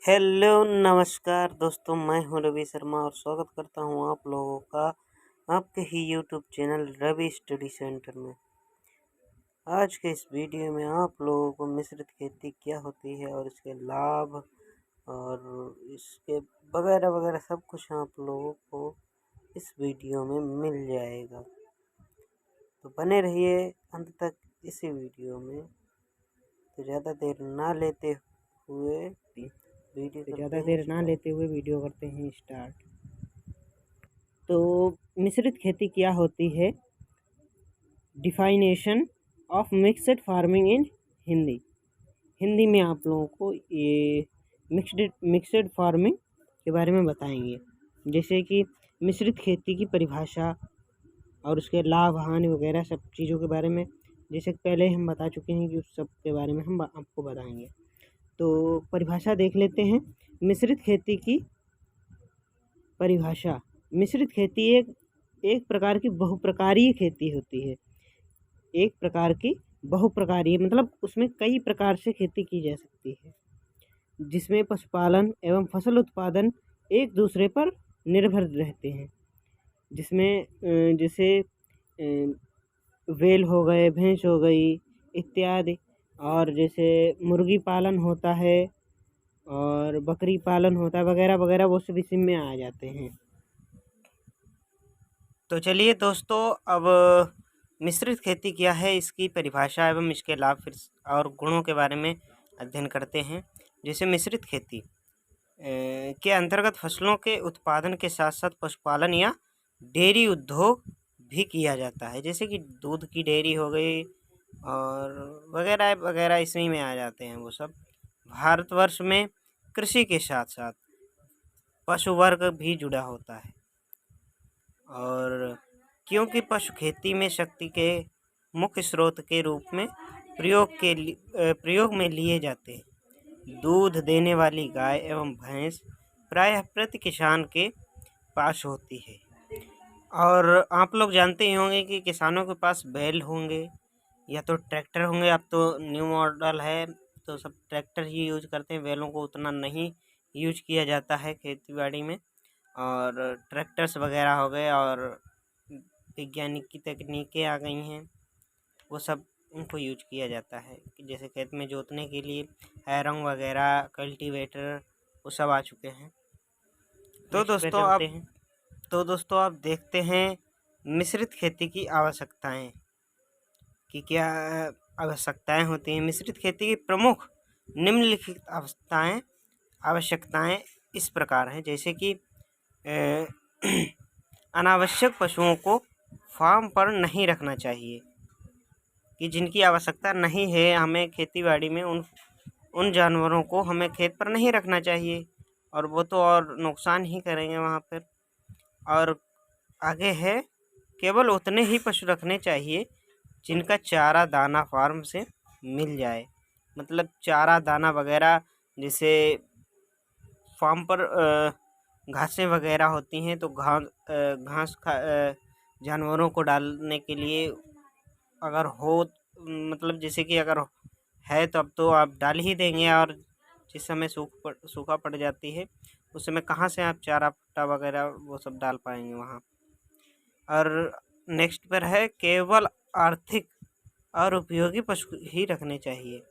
Hello नमस्कार दोस्तों, मैं हूं रवि शर्मा और स्वागत करता हूं आप लोगों का आपके ही YouTube channel Ravi study centre में। आज के इस वीडियो में आप लोगों को मिश्रित खेती क्या होती है और इसके लाभ और इसके वगैरह वगैरह सब कुछ आप लोगों को इस वीडियो में मिल जाएगा। तो बने रहिए अंत तक इसी वीडियो में। तो ज़्यादा देर ना लेते हुए वीडियो करते हैं स्टार्ट। तो मिश्रित खेती क्या होती है? Definition of mixed farming in Hindi में आप लोगों को ये मिक्सड फार्मिंग के बारे में बताएंगे। जैसे कि मिश्रित खेती की परिभाषा और उसके लाभ हानि वगैरह सब चीज़ों के बारे में जैसे पहले हम बता चुके हैं कि उस सब के बारे में हम आपको बताएंगे। तो परिभाषा देख लेते हैं। मिश्रित खेती की परिभाषा। मिश्रित खेती एक प्रकार की बहुप्रकारीय खेती होती है। एक प्रकार की बहुप्रकारीय मतलब उसमें कई प्रकार से खेती की जा सकती है, जिसमें पशुपालन एवं फसल उत्पादन एक दूसरे पर निर्भर रहते हैं। जिसमें जैसे वेल हो गए, भैंस हो गई इत्यादि, और जैसे मुर्गी पालन होता है और बकरी पालन होता है वगैरह वगैरह, वो सब इसी में आ जाते हैं। तो चलिए दोस्तों, अब मिश्रित खेती क्या है, इसकी परिभाषा एवं इसके लाभ फिर और गुणों के बारे में अध्ययन करते हैं। जैसे मिश्रित खेती के अंतर्गत फसलों के उत्पादन के साथ साथ पशुपालन या डेयरी उद्योग भी किया जाता है। जैसे कि दूध की डेयरी हो गई और वगैरह वगैरह इसी में आ जाते हैं वो सब। भारतवर्ष में कृषि के साथ साथ पशु वर्ग भी जुड़ा होता है, और क्योंकि पशु खेती में शक्ति के मुख्य स्रोत के रूप में प्रयोग में लिए जाते हैं। दूध देने वाली गाय एवं भैंस प्रायः प्रति किसान के पास होती है। और आप लोग जानते ही होंगे कि किसानों के पास बैल होंगे या तो ट्रैक्टर होंगे। अब तो न्यू मॉडल है तो सब ट्रैक्टर ही यूज करते हैं, बैलों को उतना नहीं यूज किया जाता है खेती बाड़ी में। और ट्रैक्टर्स वगैरह हो गए और वैज्ञानिक की तकनीकें आ गई हैं, वो सब उनको यूज किया जाता है। जैसे खेत में जोतने के लिए हैरों वगैरह, कल्टीवेटर, वो सब आ चुके हैं। तो दोस्तों आप देखते हैं मिश्रित खेती की आवश्यकताएं कि क्या आवश्यकताएं होती हैं। मिश्रित खेती की प्रमुख निम्नलिखित आवश्यकताएं इस प्रकार हैं। जैसे कि अनावश्यक पशुओं को फार्म पर नहीं रखना चाहिए, कि जिनकी आवश्यकता नहीं है हमें खेतीबाड़ी में, उन जानवरों को हमें खेत पर नहीं रखना चाहिए, और वो तो और नुकसान ही करेंगे वहाँ पर। और आगे है, केवल उतने ही पशु रखने चाहिए जिनका चारा दाना फार्म से मिल जाए। मतलब चारा दाना वगैरह, जैसे फार्म पर घासें वगैरह होती हैं तो घास जानवरों को डालने के लिए अगर हो, मतलब जैसे कि अगर है तो अब तो आप डाल ही देंगे, और जिस समय सूखा पड़ जाती है उस समय कहाँ से आप चारा पट्टा वगैरह वो सब डाल पाएंगे वहाँ। और नेक्स्ट पर है, केवल आर्थिक और उपयोगी पशु ही रखने चाहिए।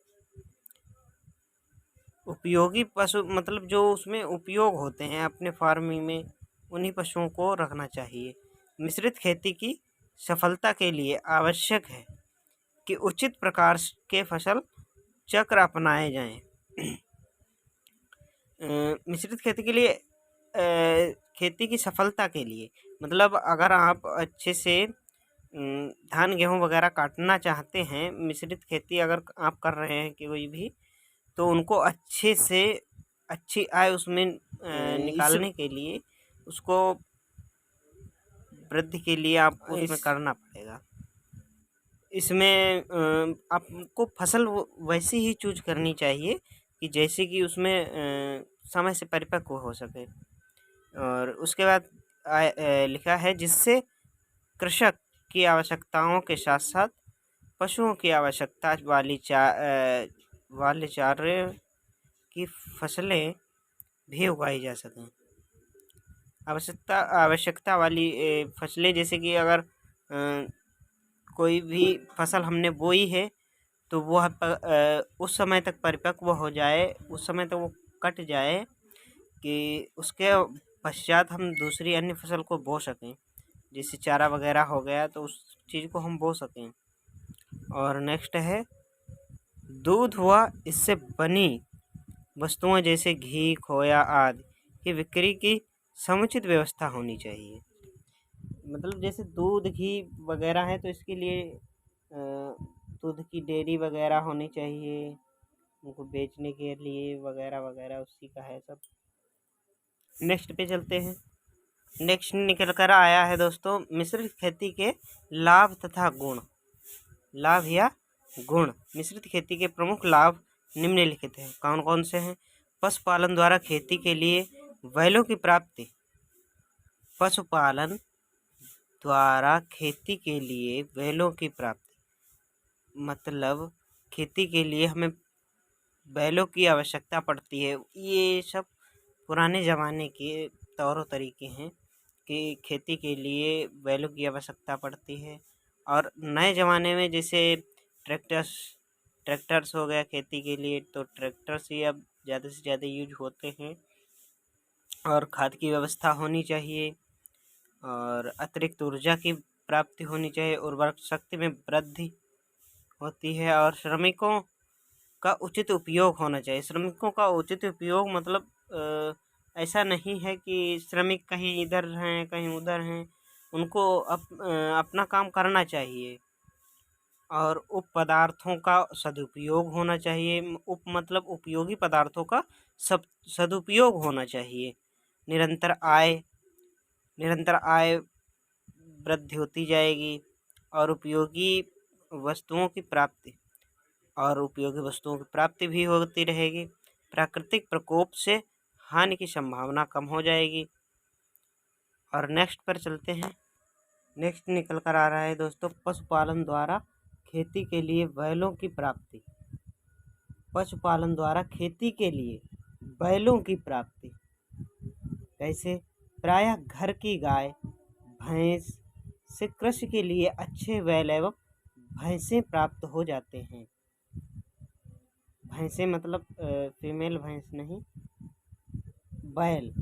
उपयोगी पशु मतलब जो उसमें उपयोग होते हैं अपने फार्मिंग में, उन्हीं पशुओं को रखना चाहिए। मिश्रित खेती की सफलता के लिए आवश्यक है कि उचित प्रकार के फसल चक्र अपनाए जाएं। मिश्रित खेती के लिए खेती की सफलता के लिए मतलब अगर आप अच्छे से धान गेहूँ वगैरह काटना चाहते हैं, मिश्रित खेती अगर आप कर रहे हैं कि कोई भी, तो उनको अच्छे से अच्छी आय उसमें निकालने के लिए, उसको वृद्धि के लिए आपको उसमें करना पड़ेगा। इसमें आपको फसल वैसी ही चूज करनी चाहिए कि जैसे कि उसमें समय से परिपक्व हो सके। और उसके बाद लिखा है, जिससे कृषक की आवश्यकताओं के साथ साथ पशुओं की आवश्यकता वाले चारे की फसलें भी उगाई जा सकें। आवश्यकता वाली फसलें, जैसे कि अगर कोई भी फसल हमने बोई है तो वह उस समय तक परिपक्व हो जाए, उस समय तक वो कट जाए कि उसके पश्चात हम दूसरी अन्य फसल को बो सकें। जैसे चारा वगैरह हो गया तो उस चीज़ को हम बो सकें। और नेक्स्ट है दूध व इससे बनी वस्तुएं जैसे घी, खोया आदि की बिक्री की समुचित व्यवस्था होनी चाहिए। मतलब जैसे दूध, घी वगैरह है तो इसके लिए दूध की डेयरी वगैरह होनी चाहिए, उनको बेचने के लिए वगैरह वगैरह, उसी का है सब। नेक्स्ट पे चलते हैं। नेक्स्ट निकल कर आया है दोस्तों मिश्रित खेती के लाभ तथा गुण। लाभ या गुण। मिश्रित खेती के प्रमुख लाभ निम्नलिखित हैं। कौन कौन से हैं? पशुपालन द्वारा खेती के लिए बैलों की प्राप्ति। पशुपालन द्वारा खेती के लिए बैलों की प्राप्ति मतलब खेती के लिए हमें बैलों की आवश्यकता पड़ती है। ये सब पुराने ज़माने के तौर तरीके हैं कि खेती के लिए बैलों की आवश्यकता पड़ती है। और नए ज़माने में जैसे ट्रैक्टर्स हो गया खेती के लिए, तो ट्रैक्टर्स ही अब ज़्यादा से ज़्यादा यूज होते हैं। और खाद की व्यवस्था होनी चाहिए और अतिरिक्त ऊर्जा की प्राप्ति होनी चाहिए, उर्वरक शक्ति में वृद्धि होती है और श्रमिकों का उचित उपयोग होना चाहिए। श्रमिकों का उचित उपयोग मतलब ऐसा नहीं है कि श्रमिक कहीं इधर हैं कहीं उधर हैं, उनको अपना काम करना चाहिए। और उप पदार्थों का सदुपयोग होना चाहिए। उप मतलब उपयोगी पदार्थों का सदुपयोग होना चाहिए। निरंतर आय वृद्धि होती जाएगी और उपयोगी वस्तुओं की प्राप्ति भी होती रहेगी। प्राकृतिक प्रकोप से हानि की संभावना कम हो जाएगी। और नेक्स्ट पर चलते हैं। नेक्स्ट निकल कर आ रहा है दोस्तों पशुपालन द्वारा खेती के लिए बैलों की प्राप्ति। पशुपालन द्वारा खेती के लिए बैलों की प्राप्ति कैसे? प्रायः घर की गाय भैंस से कृषि के लिए अच्छे बैल एवं भैंसें प्राप्त हो जाते हैं। भैंसें मतलब फीमेल भैंस नहीं, बैल।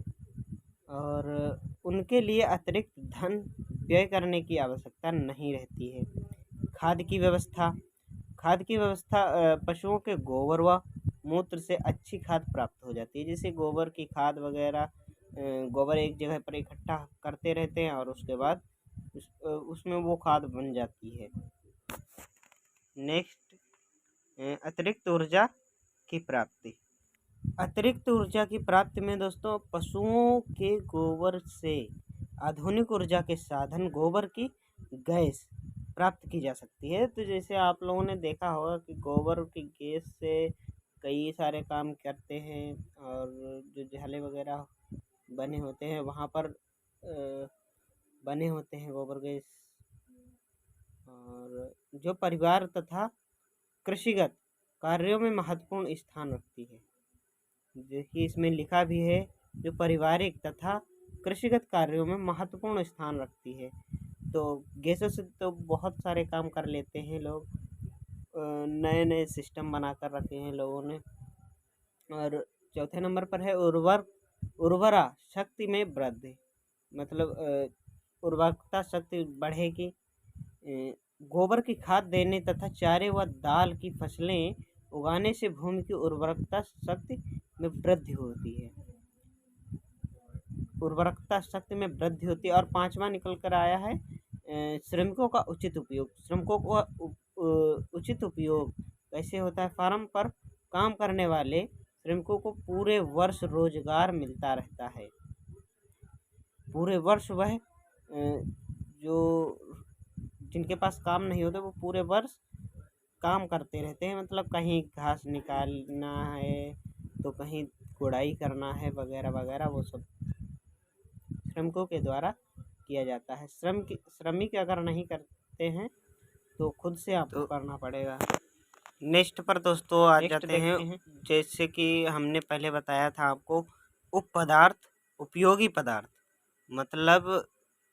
और उनके लिए अतिरिक्त धन व्यय करने की आवश्यकता नहीं रहती है। खाद की व्यवस्था पशुओं के गोबर व मूत्र से अच्छी खाद प्राप्त हो जाती है। जैसे गोबर की खाद वगैरह, गोबर एक जगह पर इकट्ठा करते रहते हैं और उसके बाद उसमें वो खाद बन जाती है। नेक्स्ट, अतिरिक्त ऊर्जा की प्राप्ति। अतिरिक्त ऊर्जा की प्राप्ति में दोस्तों पशुओं के गोबर से आधुनिक ऊर्जा के साधन गोबर की गैस प्राप्त की जा सकती है। तो जैसे आप लोगों ने देखा होगा कि गोबर की गैस से कई सारे काम करते हैं और जो जाले वगैरह बने होते हैं वहाँ पर बने होते हैं गोबर गैस। और जो परिवार तथा कृषिगत कार्यों में महत्वपूर्ण स्थान रखती है। देखिए इसमें लिखा भी है जो पारिवारिक तथा कृषिगत कार्यों में महत्वपूर्ण स्थान रखती है। तो गैसों से तो बहुत सारे काम कर लेते हैं लोग, नए नए सिस्टम बना कर रखे हैं लोगों ने। और चौथे नंबर पर है उर्वरा शक्ति में वृद्धि, मतलब उर्वरकता शक्ति बढ़ेगी। गोबर की खाद देने तथा चारे व दाल की फसलें उगाने से भूमि की उर्वरकता शक्ति में वृद्धि होती है। उर्वरकता शक्ति में वृद्धि होती है। और पांचवा निकल कर आया है श्रमिकों का उचित उपयोग। श्रमिकों का उचित उपयोग कैसे होता है? फार्म पर काम करने वाले श्रमिकों को पूरे वर्ष रोजगार मिलता रहता है। पूरे वर्ष वह जो जिनके पास काम नहीं होता वो पूरे वर्ष काम करते रहते हैं। मतलब कहीं घास निकालना है तो कहीं गुड़ाई करना है वगैरह वगैरह, वो सब श्रमिकों के द्वारा किया जाता है। श्रमिक अगर नहीं करते हैं तो खुद से आपको करना पड़ेगा। नेक्स्ट पर दोस्तों आ जाते हैं। जैसे कि हमने पहले बताया था आपको उपपदार्थ, उपयोगी पदार्थ, मतलब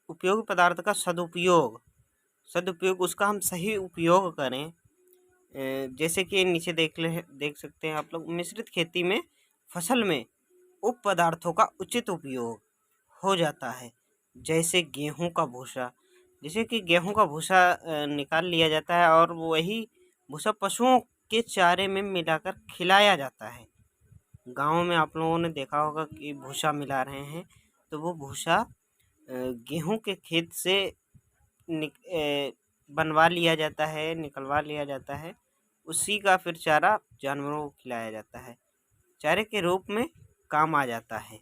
उपयोगी पदार्थ का सदुपयोग उसका हम सही उपयोग करें। जैसे कि नीचे देख सकते हैं आप लोग, मिश्रित खेती में फसल में उप पदार्थों का उचित उपयोग हो जाता है। जैसे गेहूं का भूसा, जैसे कि गेहूं का भूसा निकाल लिया जाता है और वही भूसा पशुओं के चारे में मिलाकर खिलाया जाता है। गाँव में आप लोगों ने देखा होगा कि भूसा मिला रहे हैं, तो वो भूसा गेहूं के खेत से बनवा लिया जाता है, निकलवा लिया जाता है। उसी का फिर चारा जानवरों को खिलाया जाता है। चारे के रूप में काम आ जाता है,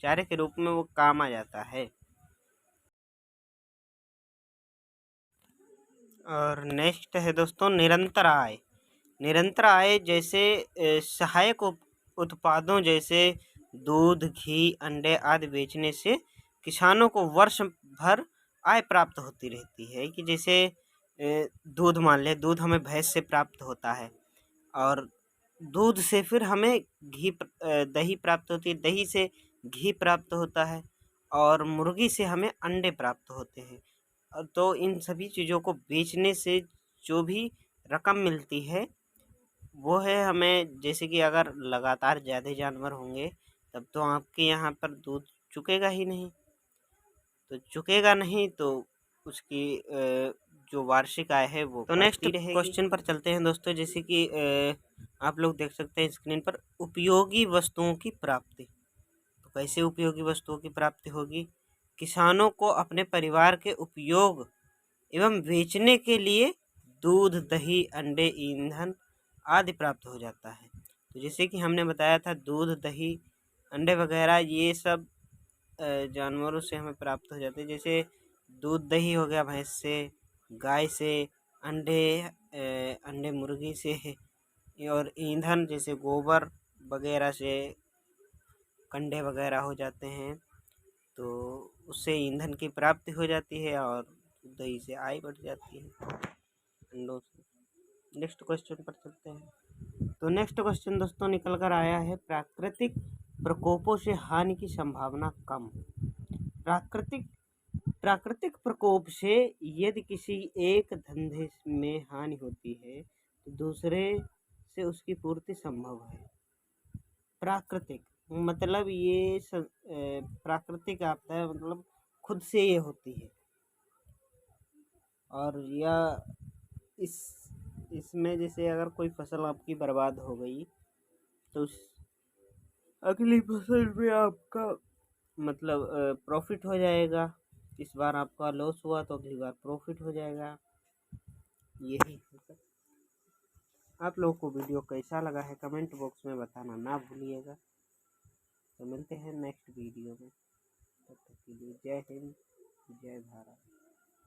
चारे के रूप में वो काम आ जाता है। और नेक्स्ट है दोस्तों निरंतर आय। निरंतर आय जैसे सहायक उत्पादों जैसे दूध, घी, अंडे आदि बेचने से किसानों को वर्ष भर आय प्राप्त होती रहती है। कि जैसे दूध, मान ले दूध हमें भैंस से प्राप्त होता है और दूध से फिर हमें दही प्राप्त होती है, दही से घी प्राप्त होता है और मुर्गी से हमें अंडे प्राप्त होते हैं। तो इन सभी चीज़ों को बेचने से जो भी रकम मिलती है वो है हमें, जैसे कि अगर लगातार ज़्यादा जानवर होंगे तब तो आपके यहाँ पर दूध चुकेगा ही नहीं, तो चुकेगा नहीं तो उसकी जो वार्षिक आय है वो। तो नेक्स्ट क्वेश्चन पर चलते हैं दोस्तों। जैसे कि आप लोग देख सकते हैं स्क्रीन पर, उपयोगी वस्तुओं की प्राप्ति। तो कैसे उपयोगी वस्तुओं की प्राप्ति होगी? किसानों को अपने परिवार के उपयोग एवं बेचने के लिए दूध, दही, अंडे, ईंधन आदि प्राप्त हो जाता है। तो जैसे कि हमने बताया था, दूध, दही, अंडे वगैरह ये सब जानवरों से हमें प्राप्त हो जाते हैं। जैसे दूध, दही हो गया भैंस से, गाय से, अंडे मुर्गी से, और ईंधन जैसे गोबर वगैरह से कंडे वगैरह हो जाते हैं, तो उससे ईंधन की प्राप्ति हो जाती है और दही से आय बढ़ जाती है अंडों से। नेक्स्ट क्वेश्चन पर चलते हैं। तो नेक्स्ट क्वेश्चन दोस्तों निकल कर आया है, प्राकृतिक प्रकोपों से हानि की संभावना कम। प्राकृतिक प्रकोप से यदि किसी एक धंधे में हानि होती है तो दूसरे से उसकी पूर्ति संभव है। प्राकृतिक मतलब ये प्राकृतिक आपदा है, मतलब खुद से ये होती है। और या इसमें जैसे अगर कोई फसल आपकी बर्बाद हो गई तो उस अगली फसल में आपका मतलब प्रॉफिट हो जाएगा। इस बार आपका लॉस हुआ तो अगली बार प्रॉफिट हो जाएगा। यही है। आप लोगों को वीडियो कैसा लगा है कमेंट बॉक्स में बताना ना भूलिएगा। तो मिलते हैं नेक्स्ट वीडियो में, तब तक के लिए जय हिंद, जय भारत।